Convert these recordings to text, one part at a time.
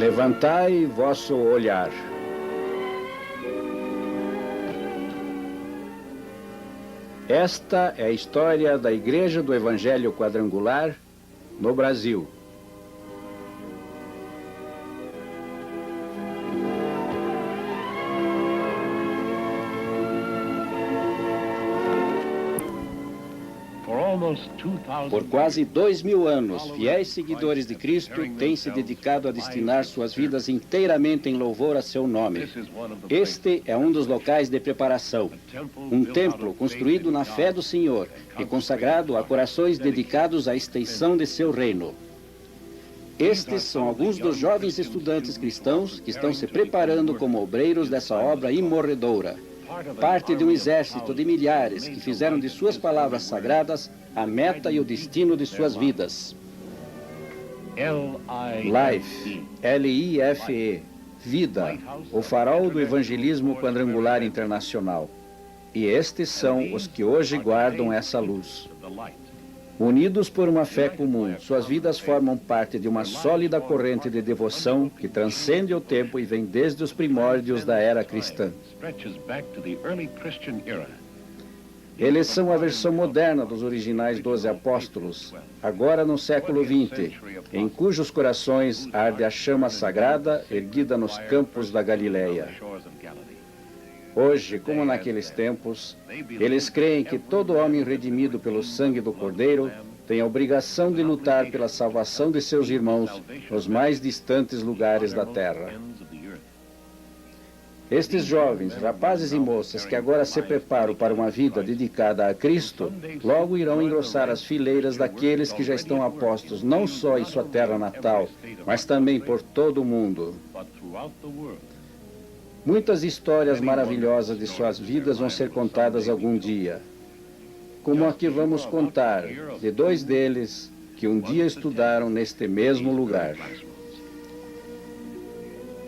Levantai vosso olhar. Esta é a história da Igreja do Evangelho Quadrangular no Brasil. Por quase 2000 anos, fiéis seguidores de Cristo têm se dedicado a destinar suas vidas inteiramente em louvor a seu nome. Este é um dos locais de preparação, um templo construído na fé do Senhor e consagrado a corações dedicados à extensão de seu reino. Estes são alguns dos jovens estudantes cristãos que estão se preparando como obreiros dessa obra imorredoura. Parte de um exército de milhares que fizeram de suas palavras sagradas a meta e o destino de suas vidas. Life, L-I-F-E, vida, o farol do evangelismo quadrangular internacional. E estes são os que hoje guardam essa luz. Unidos por uma fé comum, suas vidas formam parte de uma sólida corrente de devoção que transcende o tempo e vem desde os primórdios da era cristã. Eles são a versão moderna dos originais 12 apóstolos, agora no século XX, em cujos corações arde a chama sagrada erguida nos campos da Galileia. Hoje, como naqueles tempos, eles creem que todo homem redimido pelo sangue do Cordeiro tem a obrigação de lutar pela salvação de seus irmãos nos mais distantes lugares da terra. Estes jovens, rapazes e moças que agora se preparam para uma vida dedicada a Cristo, logo irão engrossar as fileiras daqueles que já estão apostos não só em sua terra natal, mas também por todo o mundo. Muitas histórias maravilhosas de suas vidas vão ser contadas algum dia. Como a que vamos contar de dois deles que um dia estudaram neste mesmo lugar.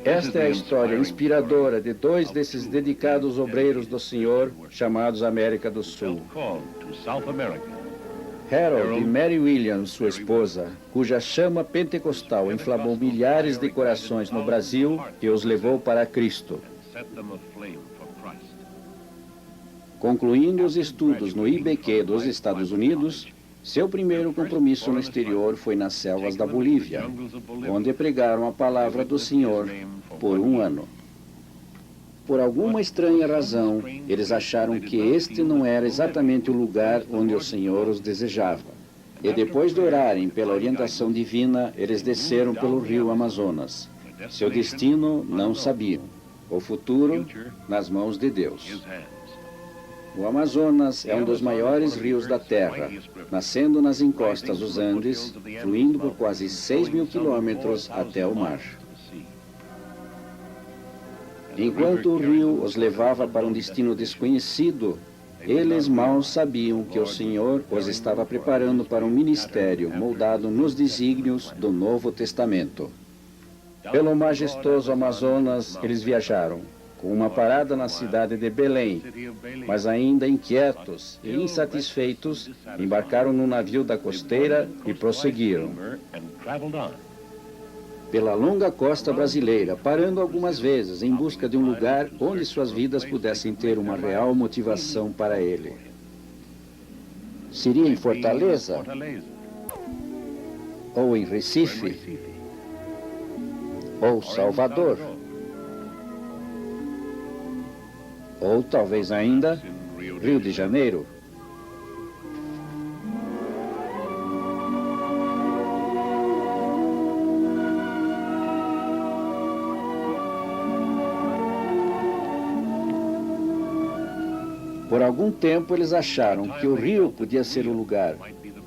Esta é a história inspiradora de dois desses dedicados obreiros do Senhor, chamados América do Sul. Harold e Mary Williams, sua esposa, cuja chama pentecostal inflamou milhares de corações no Brasil e os levou para Cristo. Concluindo os estudos no IBQ dos Estados Unidos, seu primeiro compromisso no exterior foi nas selvas da Bolívia, onde pregaram a palavra do Senhor por um ano. Por alguma estranha razão, eles acharam que este não era exatamente o lugar onde o Senhor os desejava. E depois de orarem pela orientação divina, eles desceram pelo rio Amazonas. Seu destino não sabiam. O futuro nas mãos de Deus. O Amazonas é um dos maiores rios da Terra, nascendo nas encostas dos Andes, fluindo por quase 6.000 quilômetros até o mar. Enquanto o rio os levava para um destino desconhecido, eles mal sabiam que o Senhor os estava preparando para um ministério moldado nos desígnios do Novo Testamento. Pelo majestoso Amazonas, eles viajaram, com uma parada na cidade de Belém, mas ainda inquietos e insatisfeitos, embarcaram no navio da costeira e prosseguiram pela longa costa brasileira, parando algumas vezes em busca de um lugar onde suas vidas pudessem ter uma real motivação para ele. Seria em Fortaleza? Ou em Recife? Ou Salvador? Ou talvez ainda Rio de Janeiro? Por algum tempo eles acharam que o rio podia ser o lugar,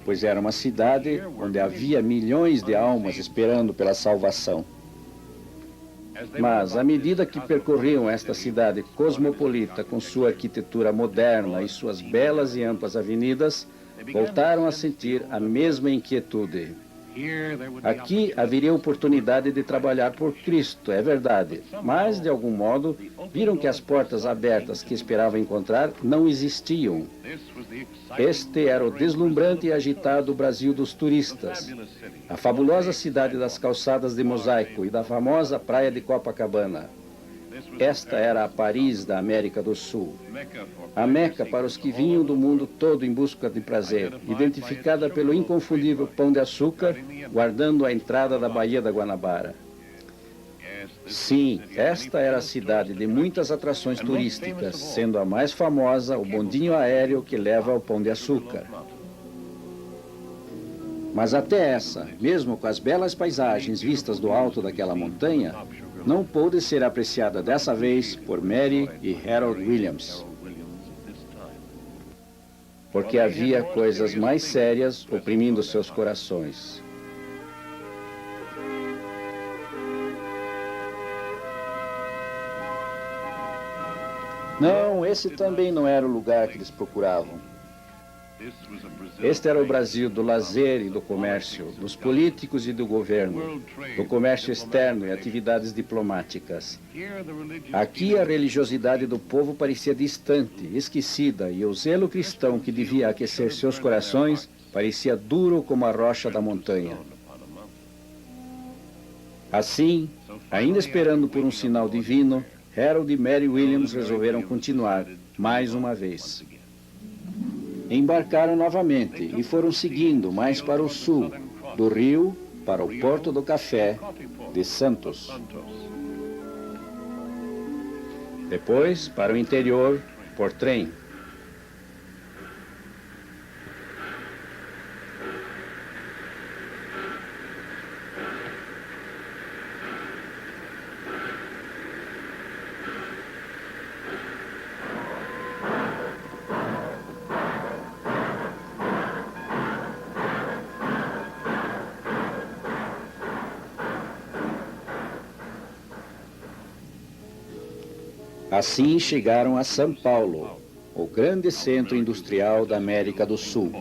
pois era uma cidade onde havia milhões de almas esperando pela salvação. Mas, à medida que percorriam esta cidade cosmopolita com sua arquitetura moderna e suas belas e amplas avenidas, voltaram a sentir a mesma inquietude. Aqui haveria oportunidade de trabalhar por Cristo, é verdade, mas, de algum modo, viram que as portas abertas que esperavam encontrar não existiam. Este era o deslumbrante e agitado Brasil dos turistas, a fabulosa cidade das calçadas de mosaico e da famosa praia de Copacabana. Esta era a Paris da América do Sul, a Meca para os que vinham do mundo todo em busca de prazer, identificada pelo inconfundível Pão de Açúcar, guardando a entrada da Baía da Guanabara. Sim, esta era a cidade de muitas atrações turísticas, sendo a mais famosa o bondinho aéreo que leva ao Pão de Açúcar. Mas até essa, mesmo com as belas paisagens vistas do alto daquela montanha, não pôde ser apreciada dessa vez por Mary e Harold Williams, porque havia coisas mais sérias oprimindo seus corações. Não, esse também não era o lugar que eles procuravam. Este era o Brasil do lazer e do comércio, dos políticos e do governo, do comércio externo e atividades diplomáticas. Aqui a religiosidade do povo parecia distante, esquecida, e o zelo cristão que devia aquecer seus corações parecia duro como a rocha da montanha. Assim, ainda esperando por um sinal divino, Harold e Mary Williams resolveram continuar, mais uma vez. Embarcaram novamente e foram seguindo mais para o sul, do rio para o Porto do Café de Santos. Depois, para o interior, por trem. Assim chegaram a São Paulo, o grande centro industrial da América do Sul.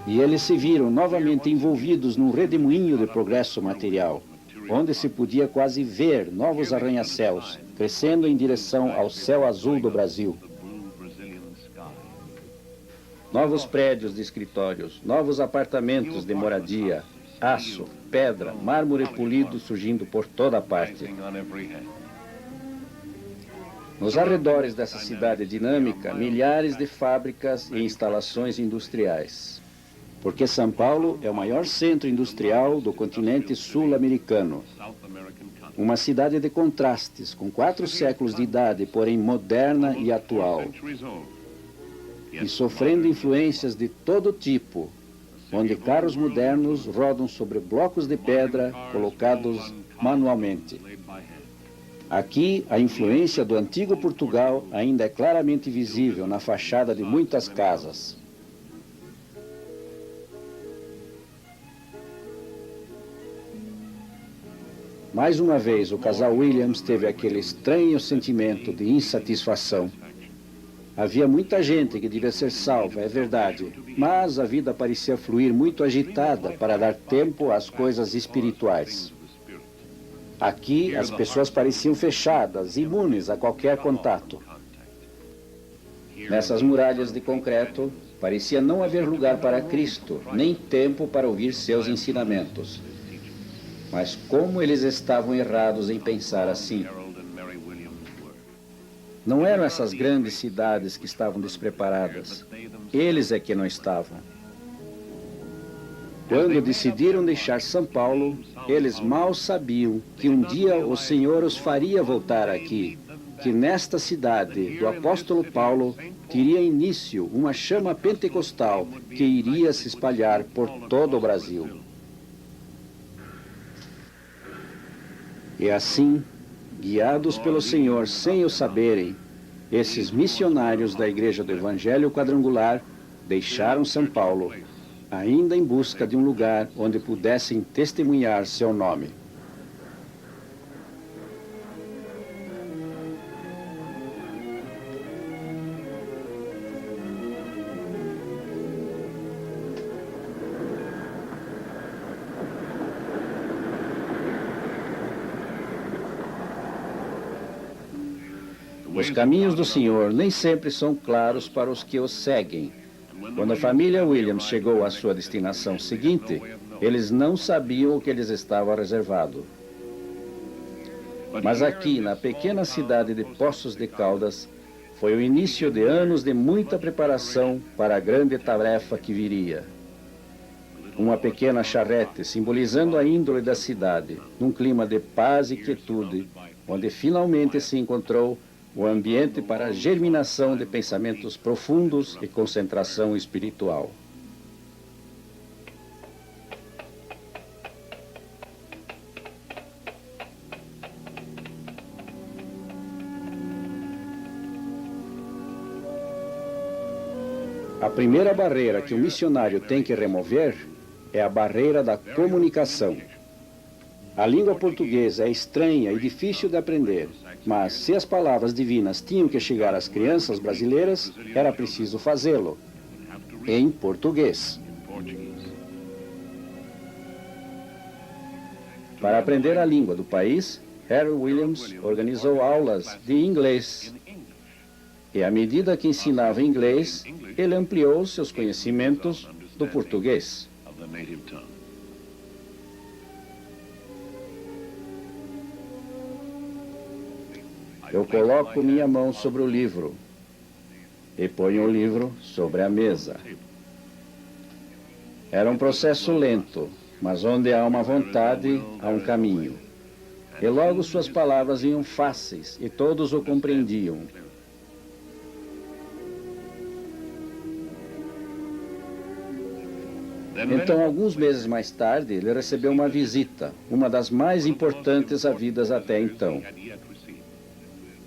E eles se viram novamente envolvidos num redemoinho de progresso material, onde se podia quase ver novos arranha-céus, crescendo em direção ao céu azul do Brasil. Novos prédios de escritórios, novos apartamentos de moradia, aço, pedra, mármore polido surgindo por toda parte. Nos arredores dessa cidade dinâmica, milhares de fábricas e instalações industriais. Porque São Paulo é o maior centro industrial do continente sul-americano. Uma cidade de contrastes, com 4 séculos de idade, porém moderna e atual. E sofrendo influências de todo tipo, onde carros modernos rodam sobre blocos de pedra colocados manualmente. Aqui, a influência do antigo Portugal ainda é claramente visível na fachada de muitas casas. Mais uma vez, o casal Williams teve aquele estranho sentimento de insatisfação. Havia muita gente que devia ser salva, é verdade, mas a vida parecia fluir muito agitada para dar tempo às coisas espirituais. Aqui, as pessoas pareciam fechadas, imunes a qualquer contato. Nessas muralhas de concreto, parecia não haver lugar para Cristo, nem tempo para ouvir seus ensinamentos. Mas como eles estavam errados em pensar assim? Não eram essas grandes cidades que estavam despreparadas. Eles é que não estavam. Quando decidiram deixar São Paulo, eles mal sabiam que um dia o Senhor os faria voltar aqui, que nesta cidade do apóstolo Paulo teria início uma chama pentecostal que iria se espalhar por todo o Brasil. E assim, guiados pelo Senhor sem o saberem, Esses missionários da Igreja do Evangelho Quadrangular deixaram São Paulo, ainda em busca de um lugar onde pudessem testemunhar seu nome. Os caminhos do Senhor nem sempre são claros para os que os seguem. Quando a família Williams chegou à sua destinação seguinte, eles não sabiam o que lhes estava reservado. Mas aqui, na pequena cidade de Poços de Caldas, foi o início de anos de muita preparação para a grande tarefa que viria. Uma pequena charrete, simbolizando a índole da cidade, num clima de paz e quietude, onde finalmente se encontrou o ambiente para a germinação de pensamentos profundos e concentração espiritual. A primeira barreira que o missionário tem que remover é a barreira da comunicação. A língua portuguesa é estranha e difícil de aprender, mas se as palavras divinas tinham que chegar às crianças brasileiras, era preciso fazê-lo em português. Para aprender a língua do país, Harry Williams organizou aulas de inglês. E à medida que ensinava inglês, ele ampliou seus conhecimentos do português. Eu coloco minha mão sobre o livro e ponho o livro sobre a mesa. Era um processo lento, mas onde há uma vontade, há um caminho. E logo suas palavras iam fáceis e todos o compreendiam. Então, alguns meses mais tarde, ele recebeu uma visita, uma das mais importantes havidas até então.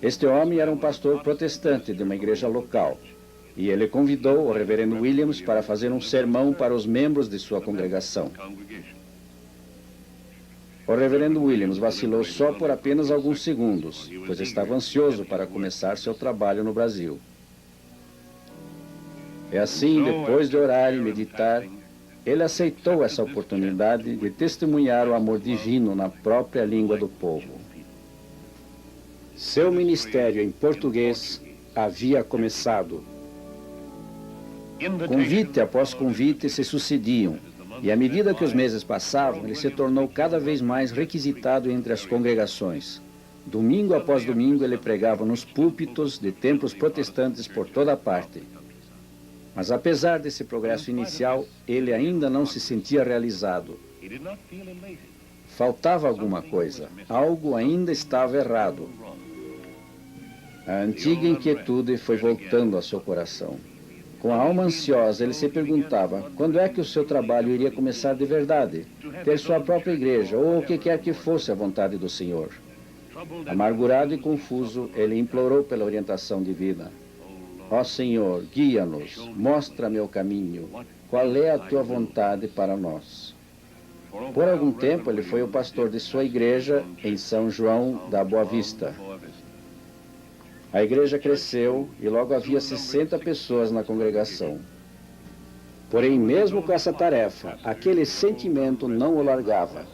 Este homem era um pastor protestante de uma igreja local, e ele convidou o reverendo Williams para fazer um sermão para os membros de sua congregação. O reverendo Williams vacilou só por apenas alguns segundos, pois estava ansioso para começar seu trabalho no Brasil. E assim, depois de orar e meditar, ele aceitou essa oportunidade de testemunhar o amor divino na própria língua do povo. Seu ministério em português havia começado. Convite após convite se sucediam, e à medida que os meses passavam, ele se tornou cada vez mais requisitado entre as congregações. Domingo após domingo, ele pregava nos púlpitos de templos protestantes por toda parte. Mas apesar desse progresso inicial, ele ainda não se sentia realizado. Faltava alguma coisa, algo ainda estava errado. A antiga inquietude foi voltando ao seu coração. Com a alma ansiosa, ele se perguntava quando é que o seu trabalho iria começar de verdade, ter sua própria igreja, ou o que quer que fosse a vontade do Senhor. Amargurado e confuso, ele implorou pela orientação divina. Ó Senhor, guia-nos, mostra-me o caminho, qual é a tua vontade para nós? Por algum tempo, ele foi o pastor de sua igreja em São João da Boa Vista. A igreja cresceu e logo havia 60 pessoas na congregação. Porém, mesmo com essa tarefa, aquele sentimento não o largava.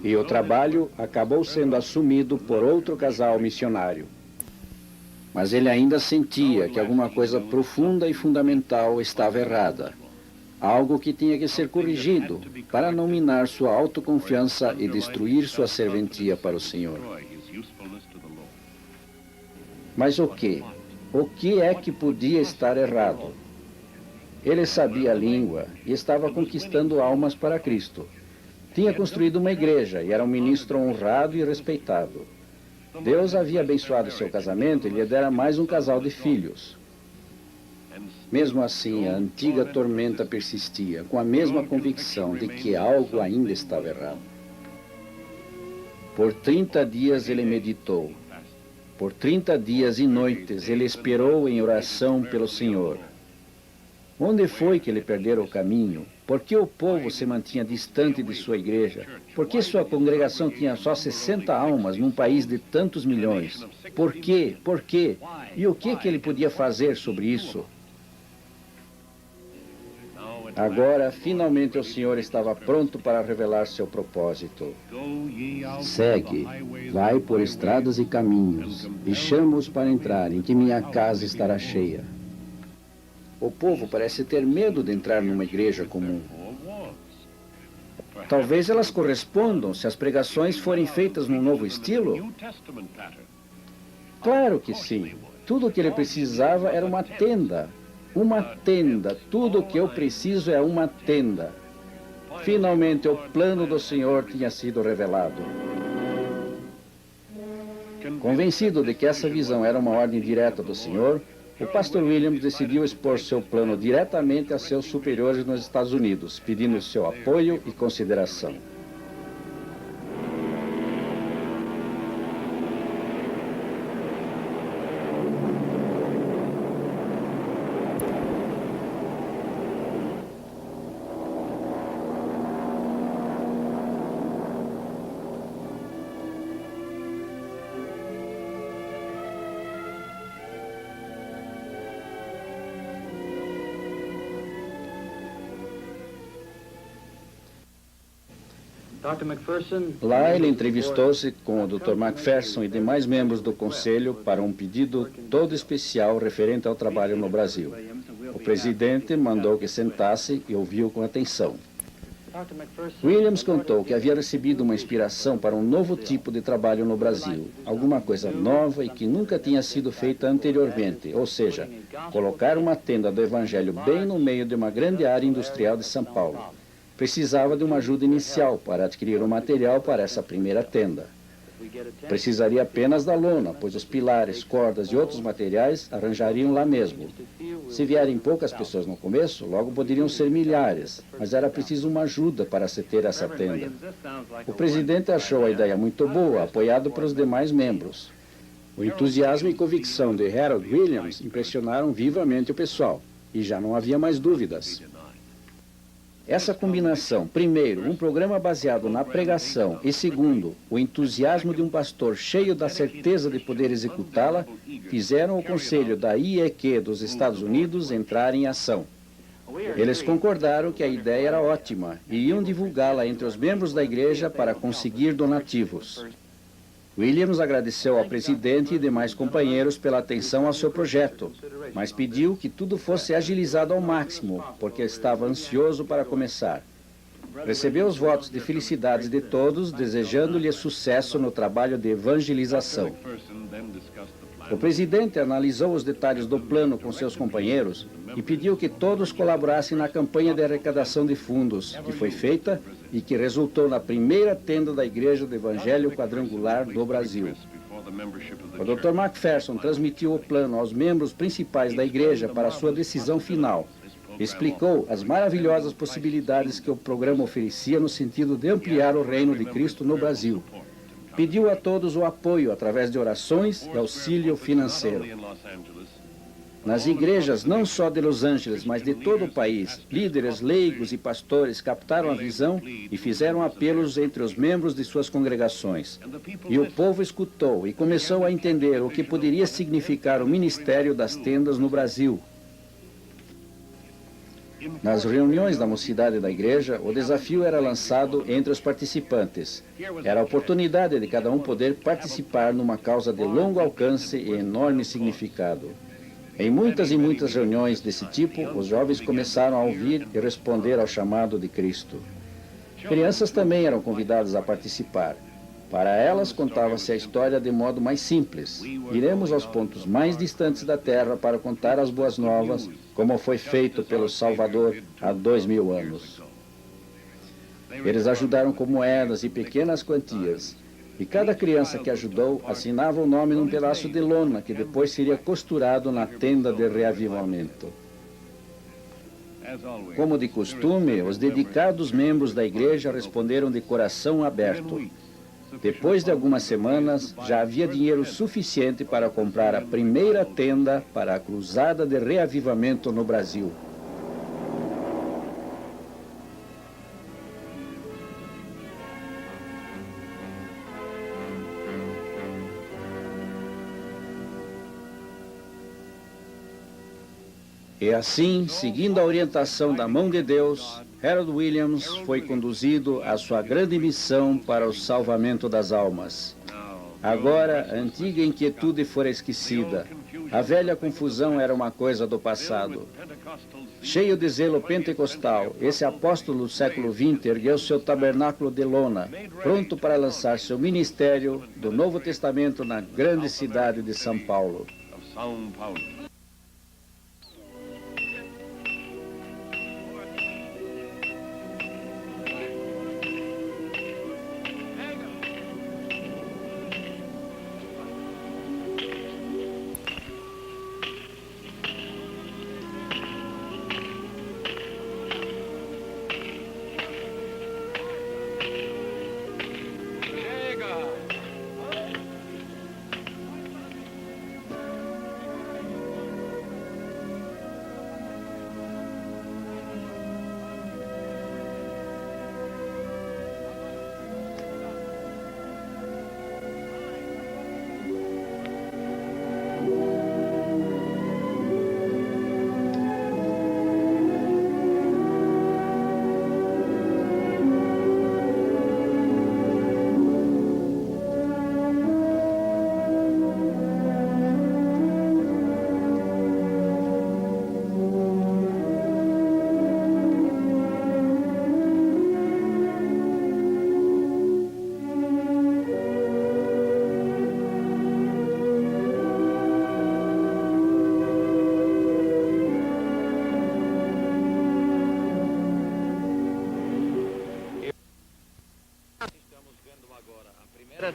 E o trabalho acabou sendo assumido por outro casal missionário. Mas ele ainda sentia que alguma coisa profunda e fundamental estava errada. Algo que tinha que ser corrigido para não minar sua autoconfiança e destruir sua serventia para o Senhor. Mas o quê? O que é que podia estar errado? Ele sabia a língua e estava conquistando almas para Cristo. Tinha construído uma igreja e era um ministro honrado e respeitado. Deus havia abençoado seu casamento e lhe dera mais um casal de filhos. Mesmo assim, a antiga tormenta persistia, com a mesma convicção de que algo ainda estava errado. Por 30 dias ele meditou. Por 30 dias e noites ele esperou em oração pelo Senhor. Onde foi que ele perdera o caminho? Por que o povo se mantinha distante de sua igreja? Por que sua congregação tinha só 60 almas num país de tantos milhões? Por quê? Por quê? E o que ele podia fazer sobre isso? Agora, finalmente, o Senhor estava pronto para revelar seu propósito. Segue, vai por estradas e caminhos, e chama-os para entrarem, que minha casa estará cheia. O povo parece ter medo de entrar numa igreja comum. Talvez elas correspondam se as pregações forem feitas num novo estilo? Claro que sim. Tudo o que ele precisava era uma tenda. Uma tenda. Tudo o que eu preciso é uma tenda. Finalmente o plano do Senhor tinha sido revelado. Convencido de que essa visão era uma ordem direta do Senhor, o pastor Williams decidiu expor seu plano diretamente a seus superiores nos Estados Unidos, pedindo seu apoio e consideração. Lá ele entrevistou-se com o Dr. McPherson e demais membros do conselho para um pedido todo especial referente ao trabalho no Brasil. O presidente mandou que sentasse e ouviu com atenção. Williams contou que havia recebido uma inspiração para um novo tipo de trabalho no Brasil, alguma coisa nova e que nunca tinha sido feita anteriormente, ou seja, colocar uma tenda do Evangelho bem no meio de uma grande área industrial de São Paulo. Precisava de uma ajuda inicial para adquirir o material para essa primeira tenda. Precisaria apenas da lona, pois os pilares, cordas e outros materiais arranjariam lá mesmo. Se vierem poucas pessoas no começo, logo poderiam ser milhares, mas era preciso uma ajuda para se ter essa tenda. O presidente achou a ideia muito boa, apoiado pelos demais membros. O entusiasmo e convicção de Harold Williams impressionaram vivamente o pessoal, e já não havia mais dúvidas. Essa combinação, primeiro, um programa baseado na pregação e, segundo, o entusiasmo de um pastor cheio da certeza de poder executá-la, fizeram o conselho da IEQ dos Estados Unidos entrar em ação. Eles concordaram que a ideia era ótima e iam divulgá-la entre os membros da igreja para conseguir donativos. Williams agradeceu ao presidente e demais companheiros pela atenção ao seu projeto, mas pediu que tudo fosse agilizado ao máximo, porque estava ansioso para começar. Recebeu os votos de felicidade de todos, desejando-lhe sucesso no trabalho de evangelização. O presidente analisou os detalhes do plano com seus companheiros e pediu que todos colaborassem na campanha de arrecadação de fundos, que foi feita e que resultou na primeira tenda da Igreja do Evangelho Quadrangular do Brasil. O Dr. McPherson transmitiu o plano aos membros principais da igreja para sua decisão final. Explicou as maravilhosas possibilidades que o programa oferecia no sentido de ampliar o reino de Cristo no Brasil. Pediu a todos o apoio através de orações e auxílio financeiro. Nas igrejas, não só de Los Angeles, mas de todo o país, líderes, leigos e pastores captaram a visão e fizeram apelos entre os membros de suas congregações. E o povo escutou e começou a entender o que poderia significar o ministério das tendas no Brasil. Nas reuniões da mocidade da igreja, o desafio era lançado entre os participantes. Era a oportunidade de cada um poder participar numa causa de longo alcance e enorme significado. Em muitas e muitas reuniões desse tipo, os jovens começaram a ouvir e responder ao chamado de Cristo. Crianças também eram convidadas a participar. Para elas, contava-se a história de modo mais simples. Iremos aos pontos mais distantes da terra para contar as boas novas, como foi feito pelo Salvador há 2000 anos. Eles ajudaram com moedas e pequenas quantias. E cada criança que ajudou assinava o nome num pedaço de lona que depois seria costurado na tenda de reavivamento. Como de costume, os dedicados membros da igreja responderam de coração aberto. Depois de algumas semanas, já havia dinheiro suficiente para comprar a primeira tenda para a cruzada de reavivamento no Brasil. E assim, seguindo a orientação da mão de Deus, Harold Williams foi conduzido à sua grande missão para o salvamento das almas. Agora, a antiga inquietude fora esquecida. A velha confusão era uma coisa do passado. Cheio de zelo pentecostal, esse apóstolo do século XX ergueu seu tabernáculo de lona, pronto para lançar seu ministério do Novo Testamento na grande cidade de São Paulo.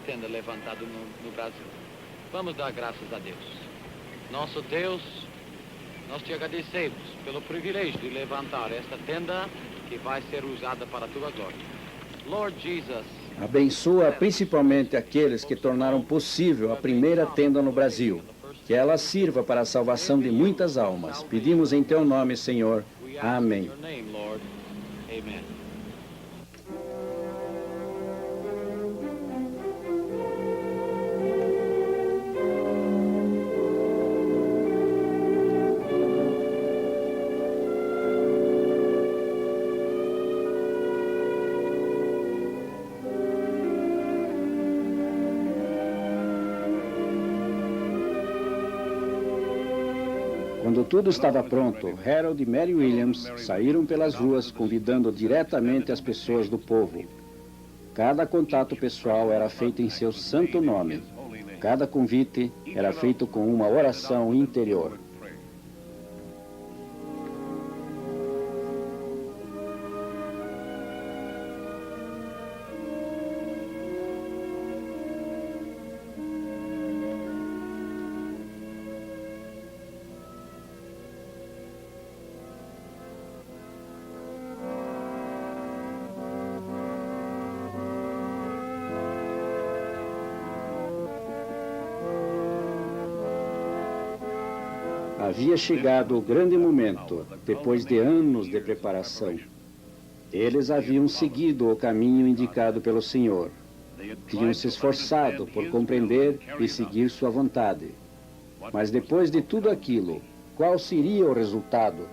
Tenda levantada no Brasil. Vamos dar graças a Deus. Nosso Deus, nós te agradecemos pelo privilégio de levantar esta tenda que vai ser usada para a tua glória. Lord Jesus, Abençoa principalmente aqueles que tornaram possível a primeira tenda no Brasil. Que ela sirva para a salvação de muitas almas. Pedimos em teu nome, Senhor. Amém. Amém. Quando tudo estava pronto, Harold e Mary Williams saíram pelas ruas convidando diretamente as pessoas do povo. Cada contato pessoal era feito em seu santo nome. Cada convite era feito com uma oração interior. Havia chegado o grande momento, depois de anos de preparação. Eles haviam seguido o caminho indicado pelo Senhor. Tinham se esforçado por compreender e seguir sua vontade. Mas depois de tudo aquilo, qual seria o resultado?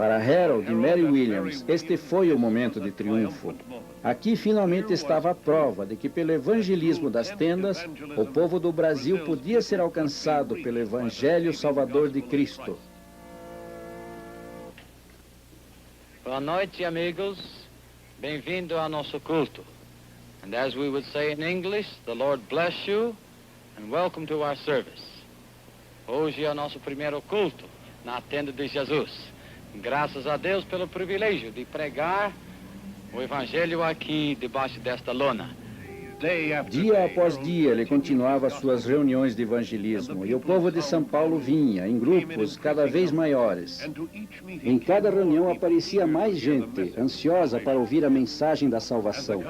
Para Harold e Mary Williams, este foi o momento de triunfo. Aqui finalmente estava a prova de que pelo evangelismo das tendas, o povo do Brasil podia ser alcançado pelo Evangelho Salvador de Cristo. Boa noite, amigos. Bem-vindo ao nosso culto. And as we would say in English, the Lord bless you and welcome to our service. Hoje é o nosso primeiro culto na tenda de Jesus. Graças a Deus pelo privilégio de pregar o Evangelho aqui debaixo desta lona. Dia após dia ele continuava suas reuniões de evangelismo e o povo de São Paulo vinha em grupos cada vez maiores. Em cada reunião aparecia mais gente, ansiosa para ouvir a mensagem da salvação.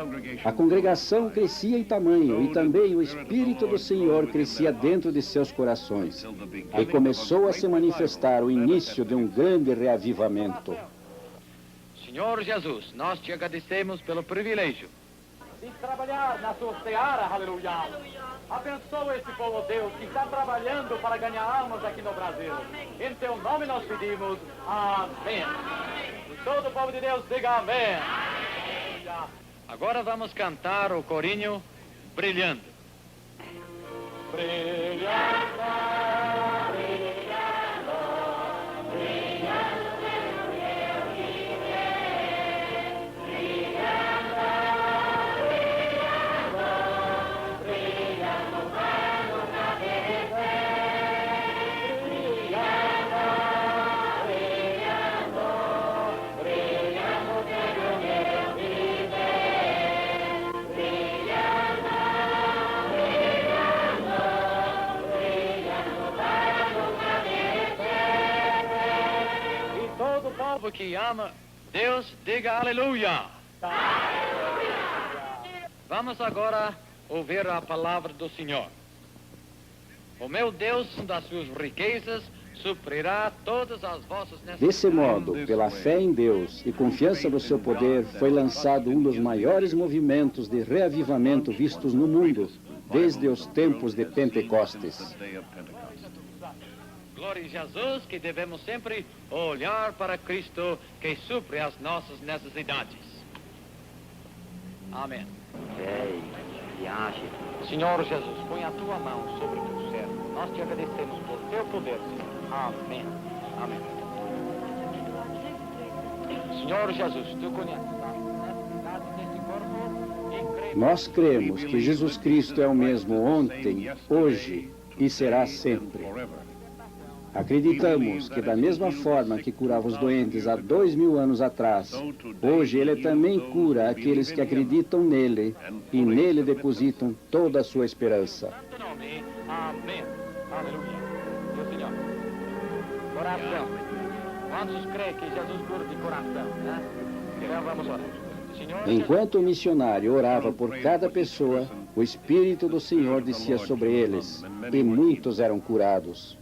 A congregação crescia em tamanho e também o Espírito do Senhor crescia dentro de seus corações. E começou a se manifestar o início de um grande reavivamento. Senhor Jesus, nós te agradecemos pelo privilégio de trabalhar na sua seara, aleluia. Abençoa esse povo, Deus, que está trabalhando para ganhar almas aqui no Brasil. Em teu nome nós pedimos, amém. E todo o povo de Deus diga amém. Agora vamos cantar o corinho Brilhando. Brilhando, brilhando, brilhando. Que ama Deus, diga aleluia. Vamos agora ouvir a palavra do Senhor. O meu Deus, das suas riquezas, suprirá todas as vossas necessidades. Desse modo, pela fé em Deus e confiança no seu poder, foi lançado um dos maiores movimentos de reavivamento vistos no mundo, desde os tempos de Pentecostes. Glória a Jesus, que devemos sempre olhar para Cristo, que supre as nossas necessidades. Amém. Senhor Jesus, põe a tua mão sobre o teu servo. Nós te agradecemos por teu poder, Senhor. Amém. Amém. Senhor Jesus, tu conheces as necessidades deste corpo e cremos. Nós cremos que Jesus Cristo é o mesmo ontem, hoje e será sempre. Acreditamos que da mesma forma que curava os doentes há 2000 anos atrás, hoje Ele também cura aqueles que acreditam nele e nele depositam toda a sua esperança. Amém. Aleluia. Meu Senhor. Coração. Quantos creem que Jesus cura de coração, né? Então vamos orar. Enquanto o missionário orava por cada pessoa, o Espírito do Senhor descia sobre eles e muitos eram curados.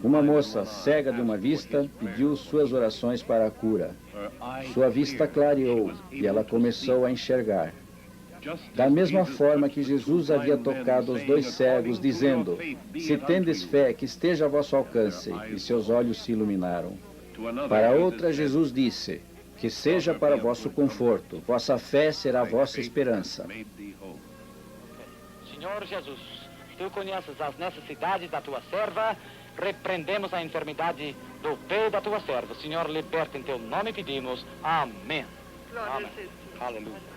Uma moça cega de uma vista pediu suas orações para a cura. Sua vista clareou e ela começou a enxergar. Da mesma forma que Jesus havia tocado os dois cegos, dizendo: "Se tendes fé, que esteja a vosso alcance", e seus olhos se iluminaram. Para outra, Jesus disse: "Que seja para vosso conforto, vossa fé será a vossa esperança." Senhor Jesus, tu conheces as necessidades da tua serva, repreendemos a enfermidade do pé da tua serva. Senhor, liberta em teu nome pedimos. Amém. Amém. Aleluia.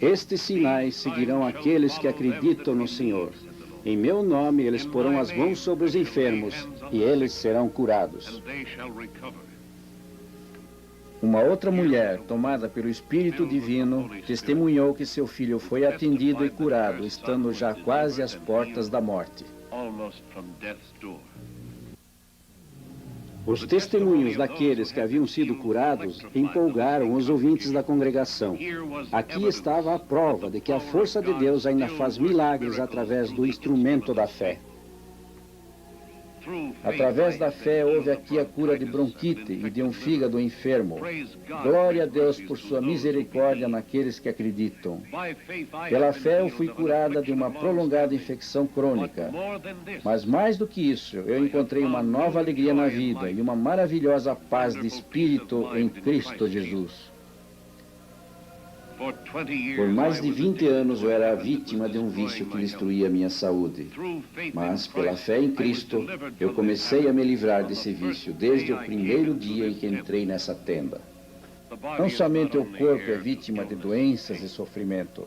Estes sinais seguirão aqueles que acreditam no Senhor. Em meu nome eles porão as mãos sobre os enfermos e eles serão curados. Uma outra mulher, tomada pelo Espírito Divino, testemunhou que seu filho foi atendido e curado, estando já quase às portas da morte. Os testemunhos daqueles que haviam sido curados empolgaram os ouvintes da congregação. Aqui estava a prova de que a força de Deus ainda faz milagres através do instrumento da fé. Através da fé houve aqui a cura de bronquite e de um fígado enfermo. Glória a Deus por sua misericórdia naqueles que acreditam. Pela fé eu fui curada de uma prolongada infecção crônica. Mas mais do que isso, eu encontrei uma nova alegria na vida e uma maravilhosa paz de espírito em Cristo Jesus. Por mais de 20 anos eu era vítima de um vício que destruía minha saúde. Mas, pela fé em Cristo, eu comecei a me livrar desse vício desde o primeiro dia em que entrei nessa tenda. Não somente o corpo é vítima de doenças e sofrimento.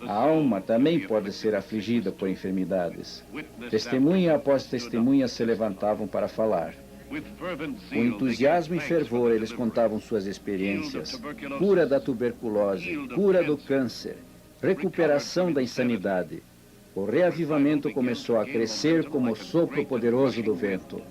A alma também pode ser afligida por enfermidades. Testemunha após testemunha se levantavam para falar. Com entusiasmo e fervor, eles contavam suas experiências. Cura da tuberculose, cura do câncer, recuperação da insanidade. O reavivamento começou a crescer como o sopro poderoso do vento.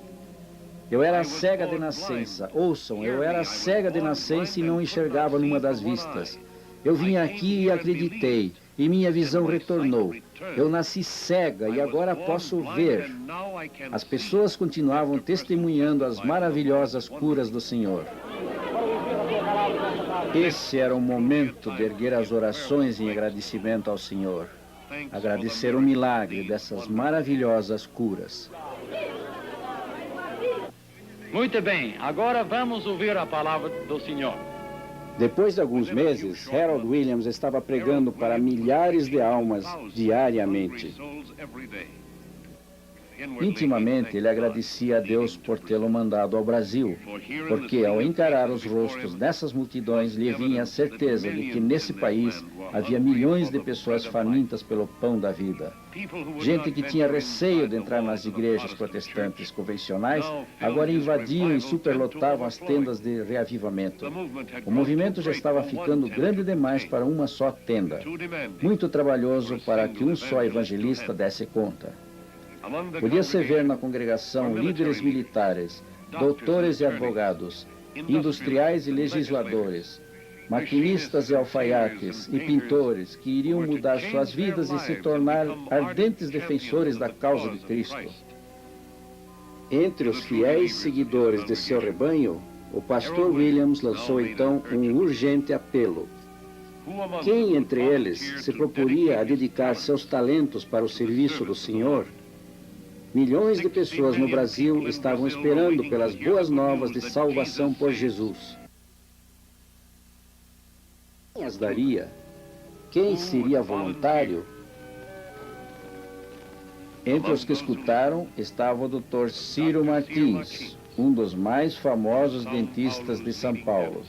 Eu era cega de nascença. Ouçam, eu era cega de nascença e não enxergava numa das vistas. Eu vim aqui e acreditei, e minha visão retornou. Eu nasci cega e agora posso ver. As pessoas continuavam testemunhando as maravilhosas curas do Senhor. Esse era o momento de erguer as orações em agradecimento ao Senhor. Agradecer o milagre dessas maravilhosas curas. Muito bem, agora vamos ouvir a palavra do Senhor. Depois de alguns meses, Harold Williams estava pregando para milhares de almas diariamente. Intimamente, ele agradecia a Deus por tê-lo mandado ao Brasil, porque ao encarar os rostos dessas multidões, lhe vinha a certeza de que nesse país havia milhões de pessoas famintas pelo pão da vida. Gente que tinha receio de entrar nas igrejas protestantes convencionais, agora invadiam e superlotavam as tendas de reavivamento. O movimento já estava ficando grande demais para uma só tenda. Muito trabalhoso para que um só evangelista desse conta. Podia-se ver na congregação líderes militares, doutores e advogados, industriais e legisladores, maquinistas e alfaiates e pintores que iriam mudar suas vidas e se tornar ardentes defensores da causa de Cristo. Entre os fiéis seguidores de seu rebanho, o pastor Williams lançou então um urgente apelo. Quem entre eles se proporia a dedicar seus talentos para o serviço do Senhor? Milhões de pessoas no Brasil estavam esperando pelas boas novas de salvação por Jesus. Quem as daria? Quem seria voluntário? Entre os que escutaram estava o Dr. Ciro Martins, um dos mais famosos dentistas de São Paulo,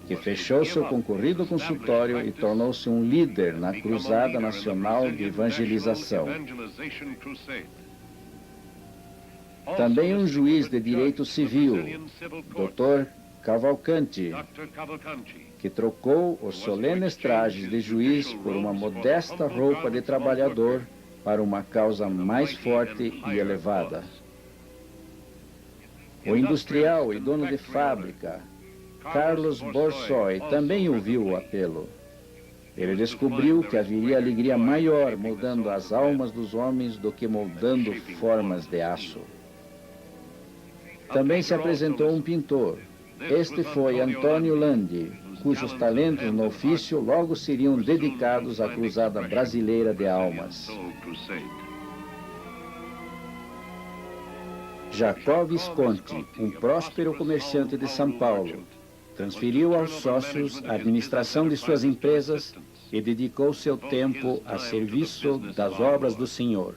que fechou seu concorrido consultório e tornou-se um líder na Cruzada Nacional de Evangelização. Também um juiz de direito civil, Dr. Cavalcanti, que trocou os solenes trajes de juiz por uma modesta roupa de trabalhador para uma causa mais forte e elevada. O industrial e dono de fábrica, Carlos Borsoi, também ouviu o apelo. Ele descobriu que haveria alegria maior moldando as almas dos homens do que moldando formas de aço. Também se apresentou um pintor. Este foi Antônio Landi, cujos talentos no ofício logo seriam dedicados à cruzada brasileira de almas. Jacó Visconti, um próspero comerciante de São Paulo, transferiu aos sócios a administração de suas empresas e dedicou seu tempo a serviço das obras do Senhor.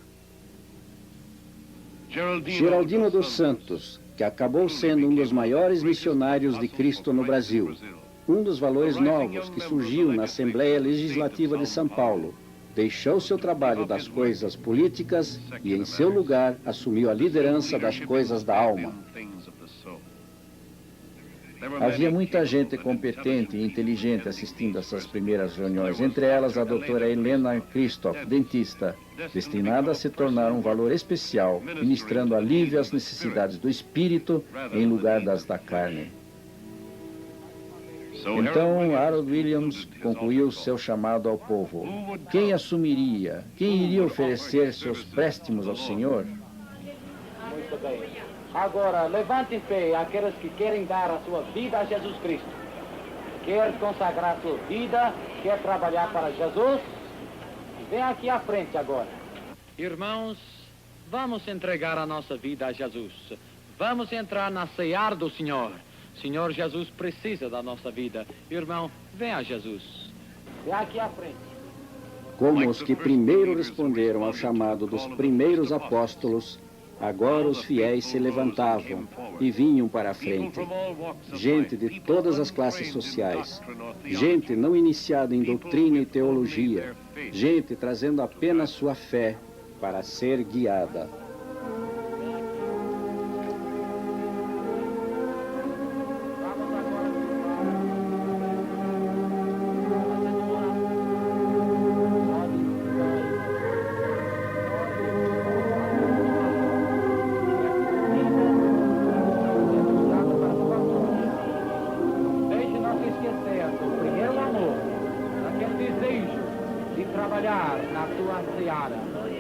Geraldino dos Santos, que acabou sendo um dos maiores missionários de Cristo no Brasil. Um dos valores novos que surgiu na Assembleia Legislativa de São Paulo. Deixou seu trabalho das coisas políticas e, em seu lugar, assumiu a liderança das coisas da alma. Havia muita gente competente e inteligente assistindo essas primeiras reuniões, entre elas a doutora Helena Christoph, dentista, destinada a se tornar um valor especial, ministrando alívio às necessidades do espírito em lugar das da carne. Então, Harold Williams concluiu seu chamado ao povo. Quem assumiria? Quem iria oferecer seus préstimos ao Senhor? bem. Agora, levante em pé aqueles que querem dar a sua vida a Jesus Cristo. Quer consagrar a sua vida, quer trabalhar para Jesus. Vem aqui à frente agora. Irmãos, vamos entregar a nossa vida a Jesus. Vamos entrar na ceia do Senhor. Senhor Jesus precisa da nossa vida. Irmão, vem a Jesus. Vem aqui à frente. Como os que primeiro responderam ao chamado dos primeiros apóstolos, agora os fiéis se levantavam e vinham para a frente. Gente de todas as classes sociais, gente não iniciada em doutrina e teologia, gente trazendo apenas sua fé para ser guiada.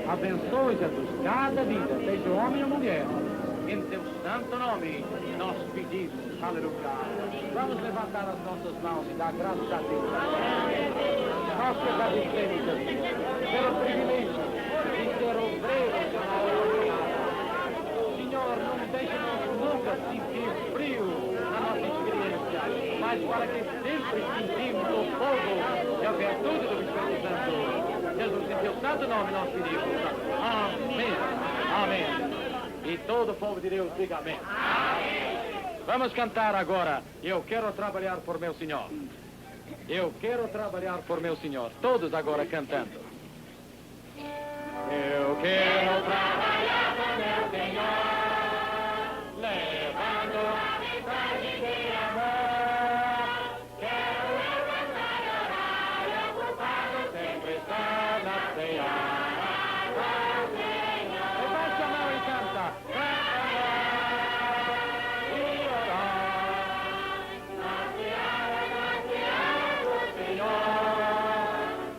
Abençoe, Jesus, cada vida, seja homem ou mulher. Em teu santo nome, nós pedimos, aleluia. Vamos levantar as nossas mãos e dar graças a Deus. Nós te agradecemos, Jesus, pelo privilégio de ser obreiros na obra. Senhor, não deixe-nos nunca sentir frio na nossa experiência, mas para que sempre sentimos o fogo e a virtude do Espírito Santo. Jesus, em teu santo nome nós pedimos. Amém. Amém. E todo o povo de Deus diga amém. Amém. Vamos cantar agora. Eu quero trabalhar por meu Senhor. Eu quero trabalhar por meu Senhor. Todos agora cantando. Eu quero trabalhar por meu Senhor, levando a mensagem de amor. Quero levantar e orar e ocupado sempre estar na ceia. Levante a mão e canta. Trabalhar e orar na seara do Senhor.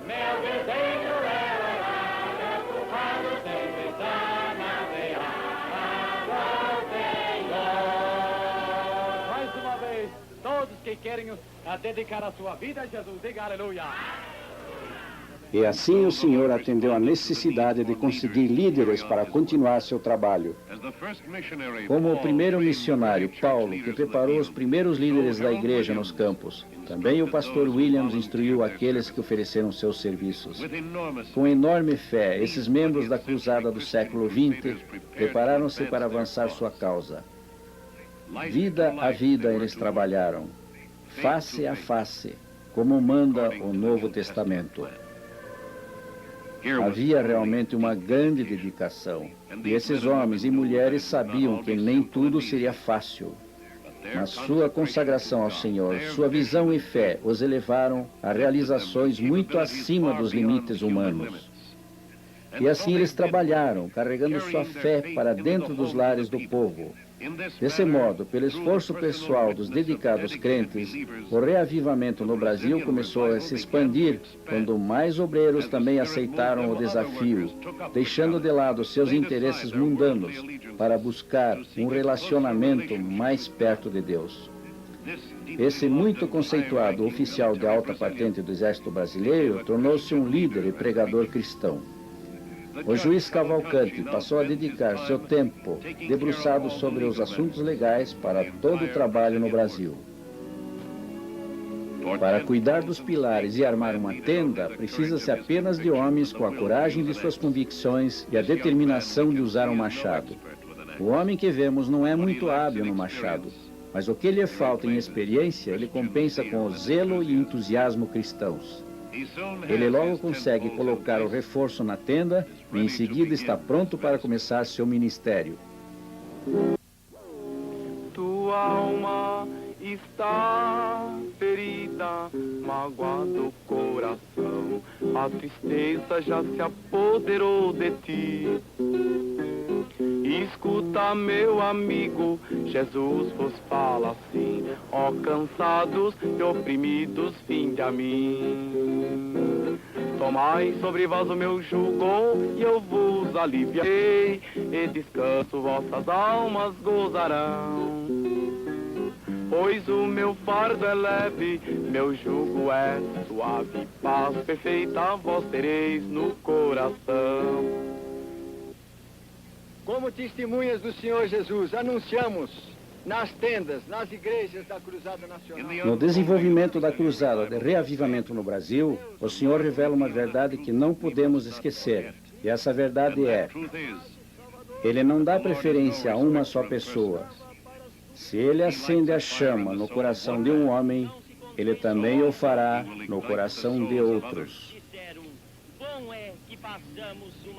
Meu desejo é orar e ocupado sempre estar na seara do Senhor. Mais uma vez, todos que querem dedicar a sua vida a Jesus, diga aleluia. E assim o Senhor atendeu à necessidade de conseguir líderes para continuar seu trabalho. Como o primeiro missionário, Paulo, que preparou os primeiros líderes da igreja nos campos, também o pastor Williams instruiu aqueles que ofereceram seus serviços. Com enorme fé, esses membros da cruzada do século XX prepararam-se para avançar sua causa. Vida a vida eles trabalharam, face a face, como manda o Novo Testamento. Havia realmente uma grande dedicação, e esses homens e mulheres sabiam que nem tudo seria fácil. Mas sua consagração ao Senhor, sua visão e fé os elevaram a realizações muito acima dos limites humanos. E assim eles trabalharam, carregando sua fé para dentro dos lares do povo. Desse modo, pelo esforço pessoal dos dedicados crentes, o reavivamento no Brasil começou a se expandir quando mais obreiros também aceitaram o desafio, deixando de lado seus interesses mundanos para buscar um relacionamento mais perto de Deus. Esse muito conceituado oficial de alta patente do Exército Brasileiro tornou-se um líder e pregador cristão. O juiz Cavalcante passou a dedicar seu tempo debruçado sobre os assuntos legais para todo o trabalho no Brasil. Para cuidar dos pilares e armar uma tenda, precisa-se apenas de homens com a coragem de suas convicções e a determinação de usar um machado. O homem que vemos não é muito hábil no machado, mas o que lhe falta em experiência, ele compensa com o zelo e entusiasmo cristãos. Ele logo consegue colocar o reforço na tenda e em seguida está pronto para começar seu ministério. Tua alma está ferida, magoado o coração, a tristeza já se apoderou de ti. Escuta, meu amigo, Jesus vos fala assim: ó cansados e oprimidos, vinde a mim. Tomai sobre vós o meu jugo, e eu vos aliviarei, e descanso vossas almas gozarão. Pois o meu fardo é leve, meu jugo é suave, paz perfeita vós tereis no coração. Como testemunhas do Senhor Jesus, anunciamos nas tendas, nas igrejas da Cruzada Nacional. No desenvolvimento da Cruzada de Reavivamento no Brasil, o Senhor revela uma verdade que não podemos esquecer. E essa verdade é: Ele não dá preferência a uma só pessoa. Se Ele acende a chama no coração de um homem, Ele também o fará no coração de outros.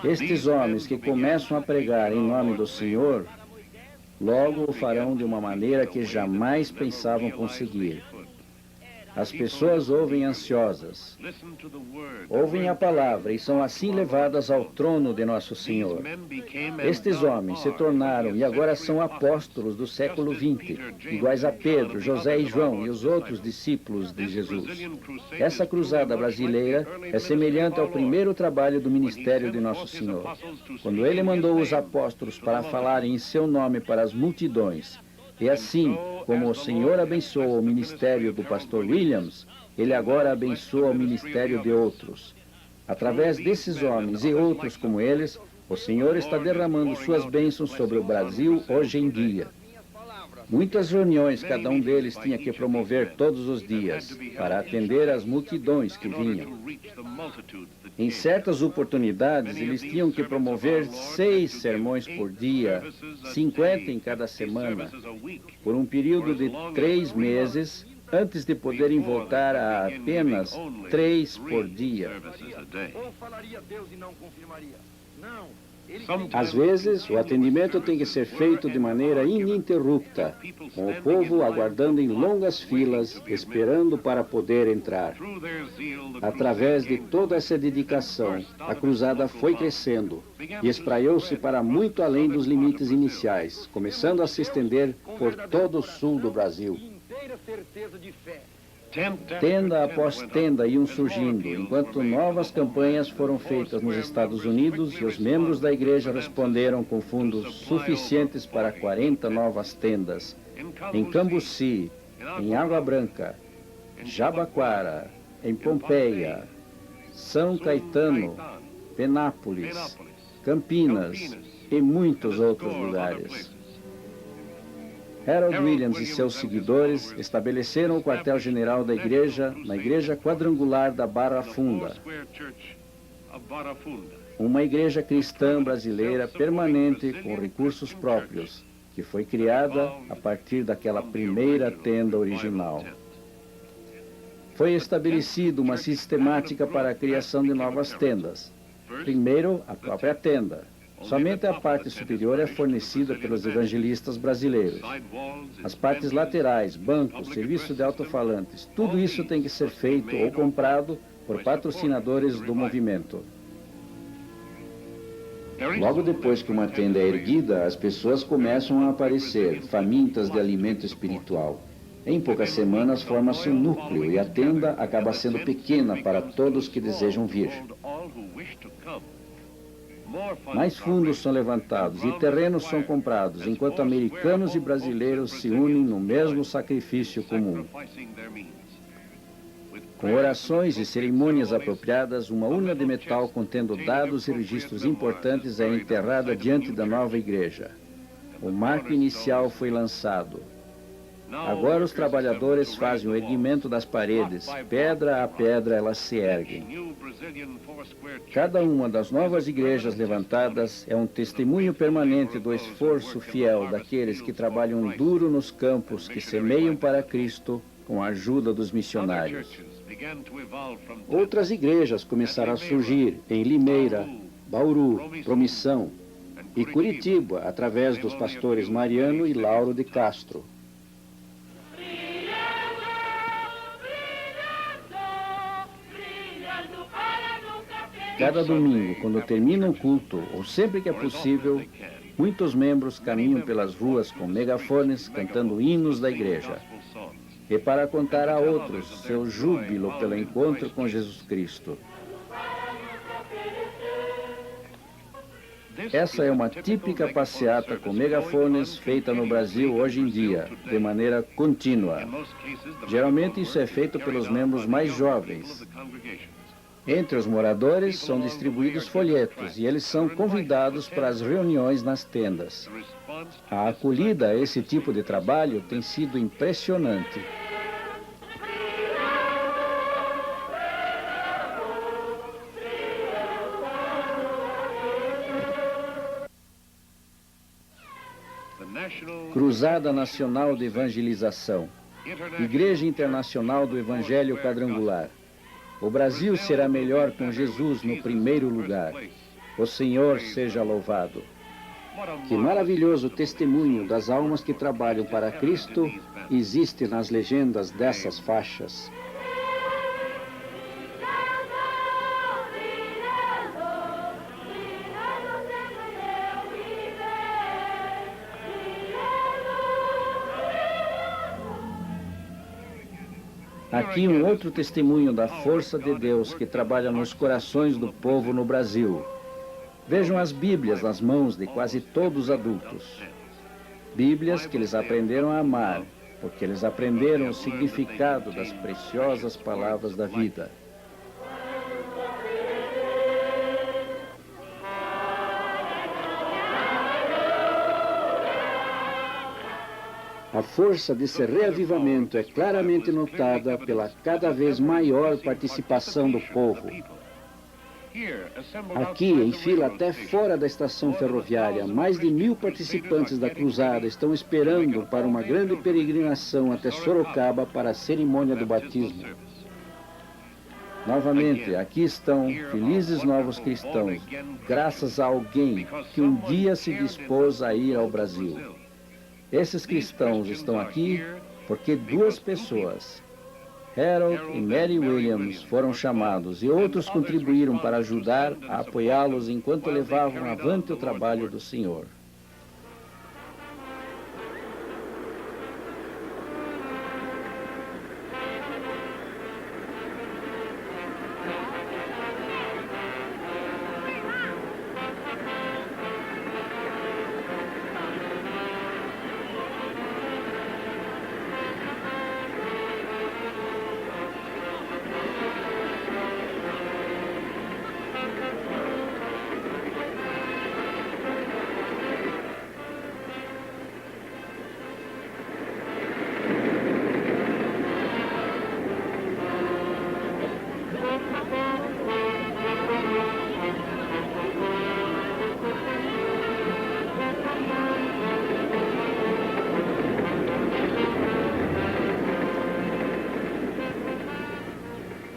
Estes homens que começam a pregar em nome do Senhor, logo o farão de uma maneira que jamais pensavam conseguir. As pessoas ouvem ansiosas, ouvem a palavra e são assim levadas ao trono de nosso Senhor. Estes homens se tornaram e agora são apóstolos do século XX, iguais a Pedro, José e João e os outros discípulos de Jesus. Essa cruzada brasileira é semelhante ao primeiro trabalho do ministério de nosso Senhor, quando Ele mandou os apóstolos para falarem em seu nome para as multidões. E assim, como o Senhor abençoou o ministério do pastor Williams, Ele agora abençoa o ministério de outros. Através desses homens e outros como eles, o Senhor está derramando suas bênçãos sobre o Brasil hoje em dia. Muitas reuniões cada um deles tinha que promover todos os dias, para atender às multidões que vinham. Em certas oportunidades, eles tinham que promover 6 sermões por dia, 50 em cada semana, por um período de 3 meses, antes de poderem voltar a apenas 3 por dia. Ou falaria Deus e não confirmaria? Não. Às vezes, o atendimento tem que ser feito de maneira ininterrupta, com o povo aguardando em longas filas, esperando para poder entrar. Através de toda essa dedicação, a cruzada foi crescendo e espraiou-se para muito além dos limites iniciais, começando a se estender por todo o sul do Brasil. Inteira certeza de fé. Tenda após tenda iam surgindo, enquanto novas campanhas foram feitas nos Estados Unidos e os membros da igreja responderam com fundos suficientes para 40 novas tendas, em Cambuci, em Água Branca, Jabaquara, em Pompeia, São Caetano, Penápolis, Campinas e muitos outros lugares. Harold Williams e seus seguidores estabeleceram o quartel-general da igreja na Igreja Quadrangular da Barra Funda, uma igreja cristã brasileira permanente com recursos próprios, que foi criada a partir daquela primeira tenda original. Foi estabelecida uma sistemática para a criação de novas tendas. Primeiro, a própria tenda. Somente a parte superior é fornecida pelos evangelistas brasileiros. As partes laterais, bancos, serviço de alto-falantes, tudo isso tem que ser feito ou comprado por patrocinadores do movimento. Logo depois que uma tenda é erguida, as pessoas começam a aparecer, famintas de alimento espiritual. Em poucas semanas forma-se um núcleo e a tenda acaba sendo pequena para todos que desejam vir. Mais fundos são levantados e terrenos são comprados, enquanto americanos e brasileiros se unem no mesmo sacrifício comum. Com orações e cerimônias apropriadas, uma urna de metal contendo dados e registros importantes é enterrada diante da nova igreja. O marco inicial foi lançado. Agora os trabalhadores fazem o erguimento das paredes, pedra a pedra elas se erguem. Cada uma das novas igrejas levantadas é um testemunho permanente do esforço fiel daqueles que trabalham duro nos campos que semeiam para Cristo com a ajuda dos missionários. Outras igrejas começaram a surgir em Limeira, Bauru, Promissão e Curitiba, através dos pastores Mariano e Lauro de Castro. Cada domingo, quando termina o culto, ou sempre que é possível, muitos membros caminham pelas ruas com megafones cantando hinos da igreja. E para contar a outros seu júbilo pelo encontro com Jesus Cristo. Essa é uma típica passeata com megafones feita no Brasil hoje em dia, de maneira contínua. Geralmente isso é feito pelos membros mais jovens. Entre os moradores são distribuídos folhetos e eles são convidados para as reuniões nas tendas. A acolhida a esse tipo de trabalho tem sido impressionante. Cruzada Nacional de Evangelização, Igreja Internacional do Evangelho Quadrangular. O Brasil será melhor com Jesus no primeiro lugar. O Senhor seja louvado. Que maravilhoso testemunho das almas que trabalham para Cristo existe nas legendas dessas faixas. Aqui um outro testemunho da força de Deus que trabalha nos corações do povo no Brasil. Vejam as Bíblias nas mãos de quase todos os adultos. Bíblias que eles aprenderam a amar, porque eles aprenderam o significado das preciosas palavras da vida. A força desse reavivamento é claramente notada pela cada vez maior participação do povo. Aqui, em fila até fora da estação ferroviária, mais de 1000 participantes da cruzada estão esperando para uma grande peregrinação até Sorocaba para a cerimônia do batismo. Novamente, aqui estão felizes novos cristãos, graças a alguém que um dia se dispôs a ir ao Brasil. Esses cristãos estão aqui porque 2 pessoas, Harold e Mary Williams, foram chamados e outros contribuíram para ajudar a apoiá-los enquanto levavam avante o trabalho do Senhor.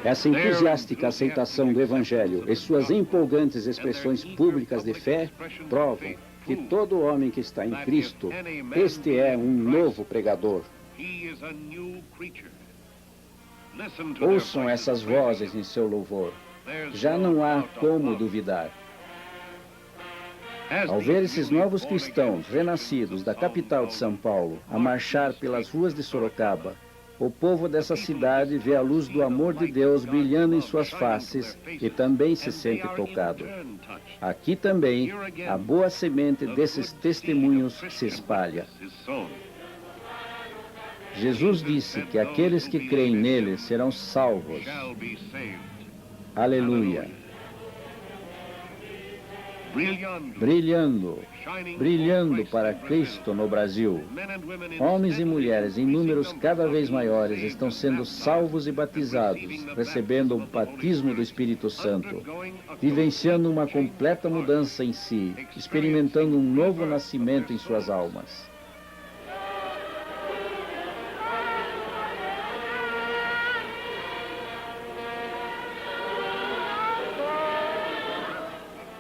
Essa entusiástica aceitação do Evangelho e suas empolgantes expressões públicas de fé provam que todo homem que está em Cristo, este é um novo pregador. Ouçam essas vozes em seu louvor. Já não há como duvidar. Ao ver esses novos cristãos renascidos da capital de São Paulo a marchar pelas ruas de Sorocaba, o povo dessa cidade vê a luz do amor de Deus brilhando em suas faces e também se sente tocado. Aqui também, a boa semente desses testemunhos se espalha. Jesus disse que aqueles que creem nele serão salvos. Aleluia. Brilhando para Cristo no Brasil. Homens e mulheres em números cada vez maiores estão sendo salvos e batizados, recebendo o batismo do Espírito Santo, vivenciando uma completa mudança em si, experimentando um novo nascimento em suas almas.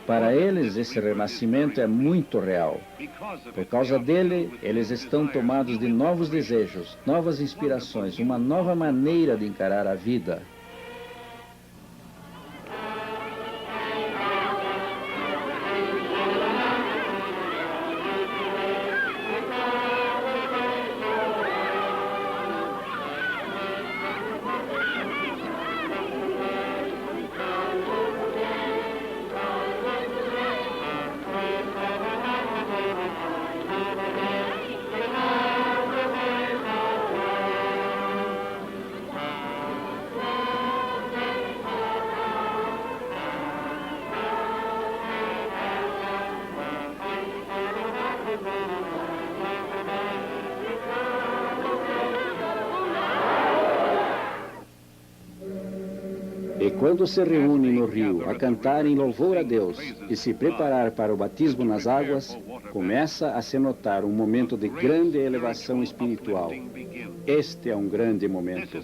Para eles, esse renascimento é muito real. Por causa dele, eles estão tomados de novos desejos, novas inspirações, uma nova maneira de encarar a vida. E quando se reúnem no rio a cantar em louvor a Deus e se preparar para o batismo nas águas, começa a se notar um momento de grande elevação espiritual. Este é um grande momento,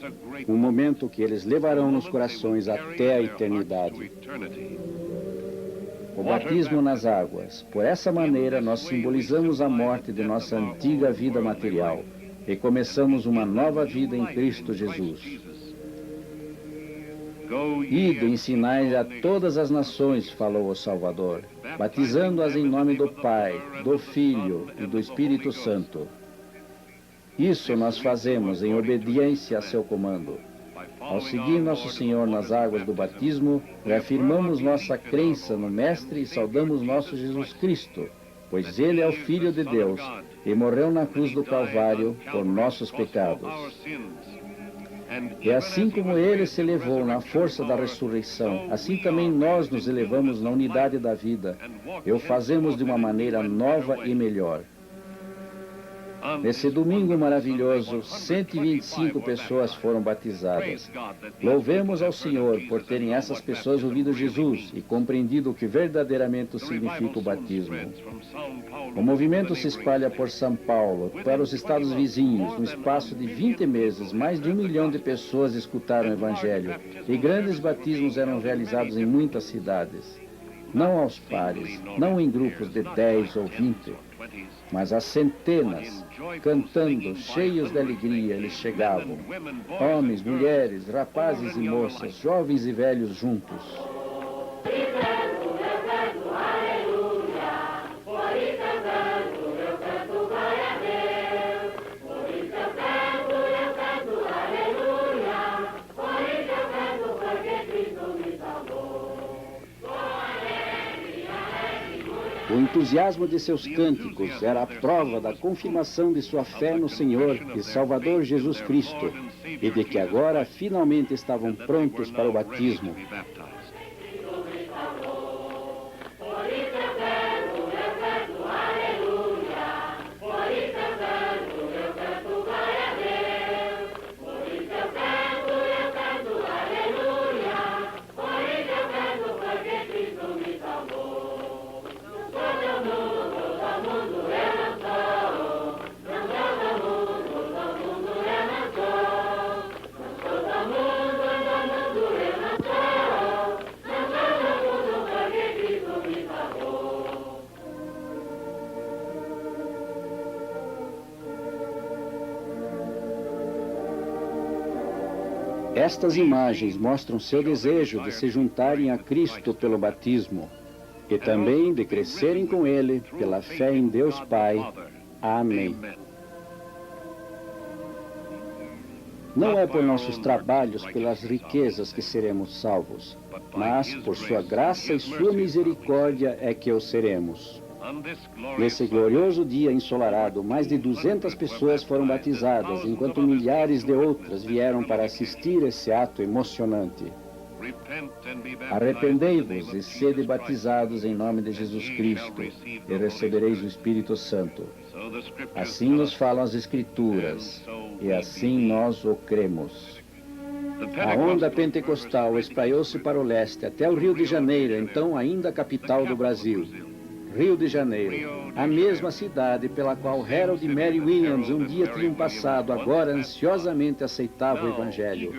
um momento que eles levarão nos corações até a eternidade. O batismo nas águas. Por essa maneira, nós simbolizamos a morte de nossa antiga vida material e começamos uma nova vida em Cristo Jesus. Ide, ensinai a todas as nações, falou o Salvador, batizando-as em nome do Pai, do Filho e do Espírito Santo. Isso nós fazemos em obediência a seu comando. Ao seguir Nosso Senhor nas águas do batismo, reafirmamos nossa crença no Mestre e saudamos nosso Jesus Cristo, pois Ele é o Filho de Deus e morreu na cruz do Calvário por nossos pecados. E assim como Ele se elevou na força da ressurreição, assim também nós nos elevamos na unidade da vida e o fazemos de uma maneira nova e melhor. Nesse domingo maravilhoso, 125 pessoas foram batizadas. Louvemos ao Senhor por terem essas pessoas ouvido Jesus e compreendido o que verdadeiramente significa o batismo. O movimento se espalha por São Paulo, para os estados vizinhos. No espaço de 20 meses, mais de 1 milhão de pessoas escutaram o Evangelho e grandes batismos eram realizados em muitas cidades. Não aos pares, não em grupos de 10 ou 20, mas a centenas, cantando, cheios de alegria, eles chegavam. Homens, mulheres, rapazes e moças, jovens e velhos juntos. O entusiasmo de seus cânticos era a prova da confirmação de sua fé no Senhor e Salvador Jesus Cristo, e de que agora finalmente estavam prontos para o batismo. Estas imagens mostram seu desejo de se juntarem a Cristo pelo batismo e também de crescerem com Ele pela fé em Deus Pai. Amém. Não é por nossos trabalhos, pelas riquezas que seremos salvos, mas por sua graça e sua misericórdia é que o seremos. Nesse glorioso dia ensolarado, mais de 200 pessoas foram batizadas, enquanto milhares de outras vieram para assistir esse ato emocionante. Arrependei-vos e sede batizados em nome de Jesus Cristo, e recebereis o Espírito Santo. Assim nos falam as Escrituras, e assim nós o cremos. A onda pentecostal espalhou-se para o leste, até o Rio de Janeiro, então ainda a capital do Brasil. Rio de Janeiro, a mesma cidade pela qual Harold e Mary Williams um dia tinham passado, agora ansiosamente aceitava o Evangelho.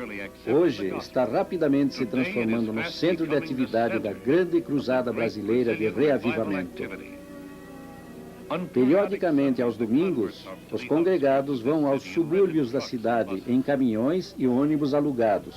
Hoje está rapidamente se transformando no centro de atividade da grande cruzada brasileira de reavivamento. Periodicamente, aos domingos, os congregados vão aos subúrbios da cidade em caminhões e ônibus alugados.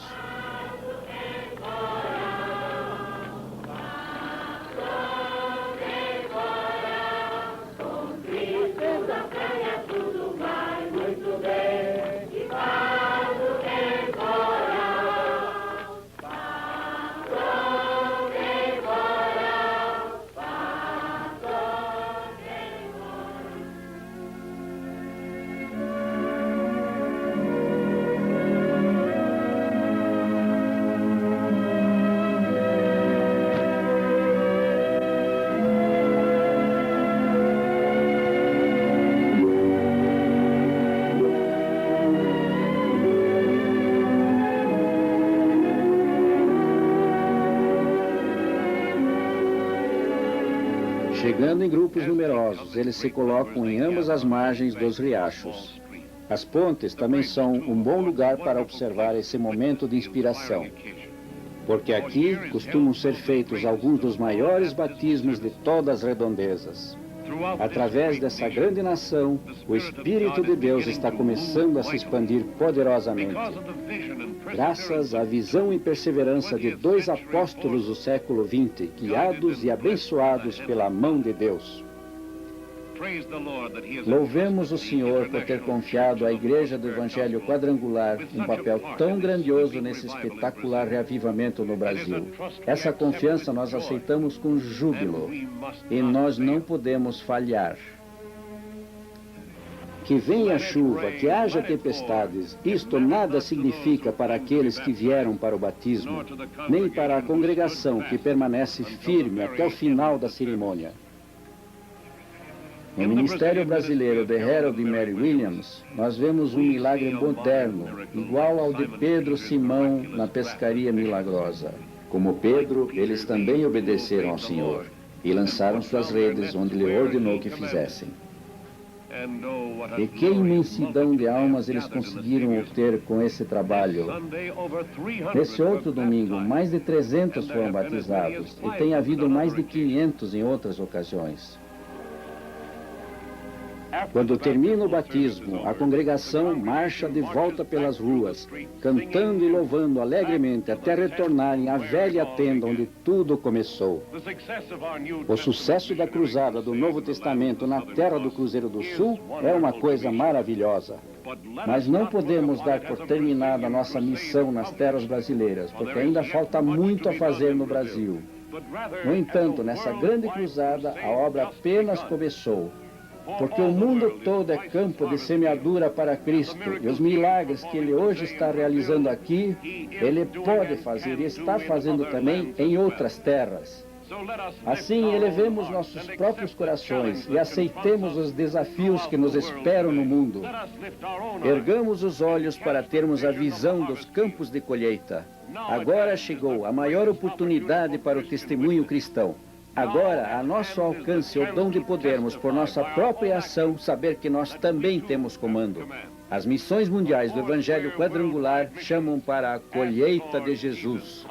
Chegando em grupos numerosos, eles se colocam em ambas as margens dos riachos. As pontes também são um bom lugar para observar esse momento de inspiração, porque aqui costumam ser feitos alguns dos maiores batismos de todas as redondezas. Através dessa grande nação, o Espírito de Deus está começando a se expandir poderosamente. Graças à visão e perseverança de 2 apóstolos do século XX, guiados e abençoados pela mão de Deus. Louvemos o Senhor por ter confiado à Igreja do Evangelho Quadrangular um papel tão grandioso nesse espetacular reavivamento no Brasil. Essa confiança nós aceitamos com júbilo e nós não podemos falhar. Que venha a chuva, que haja tempestades, isto nada significa para aqueles que vieram para o batismo, nem para a congregação que permanece firme até o final da cerimônia. No Ministério Brasileiro de Harold e Mary Williams, nós vemos um milagre moderno, igual ao de Pedro Simão na pescaria milagrosa. Como Pedro, eles também obedeceram ao Senhor e lançaram suas redes onde Ele ordenou que fizessem. E que imensidão de almas eles conseguiram obter com esse trabalho. Nesse outro domingo, mais de 300 foram batizados e tem havido mais de 500 em outras ocasiões. Quando termina o batismo, a congregação marcha de volta pelas ruas, cantando e louvando alegremente até retornarem à velha tenda onde tudo começou. O sucesso da cruzada do Novo Testamento na terra do Cruzeiro do Sul é uma coisa maravilhosa. Mas não podemos dar por terminada a nossa missão nas terras brasileiras, porque ainda falta muito a fazer no Brasil. No entanto, nessa grande cruzada, a obra apenas começou. Porque o mundo todo é campo de semeadura para Cristo, e os milagres que Ele hoje está realizando aqui, Ele pode fazer e está fazendo também em outras terras. Assim, elevemos nossos próprios corações e aceitemos os desafios que nos esperam no mundo. Ergamos os olhos para termos a visão dos campos de colheita. Agora chegou a maior oportunidade para o testemunho cristão. Agora, a nosso alcance o dom de podermos, por nossa própria ação, saber que nós também temos comando. As missões mundiais do Evangelho Quadrangular chamam para a colheita de Jesus.